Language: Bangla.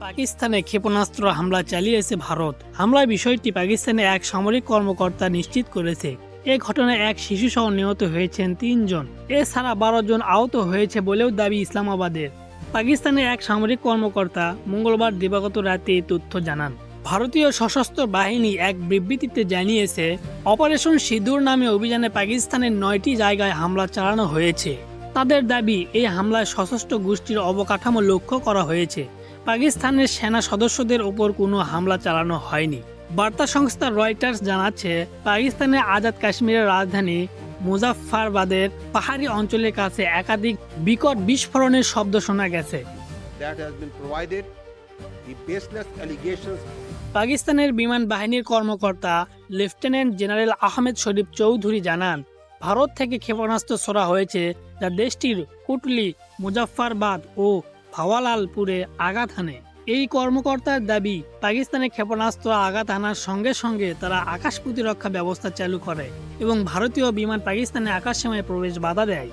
পাকিস্তানে ক্ষেপণাস্ত্র হামলা চালিয়েছে ভারত। হামলার বিষয়টি পাকিস্তানে এক সামরিক কর্মকর্তা নিশ্চিত করেছে। এ ঘটনায় এক শিশুসহ নিহত হয়েছেন ৩ জন। এছাড়া ১২ জন আহত হয়েছে বলেও দাবি ইসলামাবাদের। পাকিস্তানের এক সামরিক কর্মকর্তা মঙ্গলবার দিবাগত রাতে এই তথ্য জানান। ভারতীয় সশস্ত্র বাহিনী এক বিবৃতিতে জানিয়েছে, অপারেশন সিঁদুর নামে অভিযানে পাকিস্তানের ৯টি জায়গায় হামলা চালানো হয়েছে। তাদের দাবি, এই হামলায় সশস্ত্র গোষ্ঠীর অবকাঠামো লক্ষ্য করা হয়েছে। পাকিস্তানের সেনা সদস্যদের ওপর কোনো হামলা চালানো হয়নি। বার্তা সংস্থা রয়টার্স জানাচ্ছে, পাকিস্তানের আজাদ কাশ্মীরের রাজধানী মুজাফফরাবাদের পাহাড়ি অঞ্চলের কাছে একাধিক বিকট বিস্ফোরণের শব্দ শোনা গেছে। পাকিস্তানের বিমান বাহিনীর কর্মকর্তা লেফটেন্যান্ট জেনারেল আহমেদ শরীফ চৌধুরী জানান, ভারত থেকে ক্ষেপণাস্ত্র ছোড়া হয়েছে, যা দেশটির কুটলি, মুজাফফরাবাদ ও ভাওয়ালালপুরে আঘাত হানে। এই কর্মকর্তার দাবি, পাকিস্তানের ক্ষেপণাস্ত্র আঘাত হানার সঙ্গে সঙ্গে তারা আকাশ প্রতিরক্ষা ব্যবস্থা চালু করে এবং ভারতীয় বিমান পাকিস্তানের আকাশসীমায় প্রবেশ বাধা দেয়।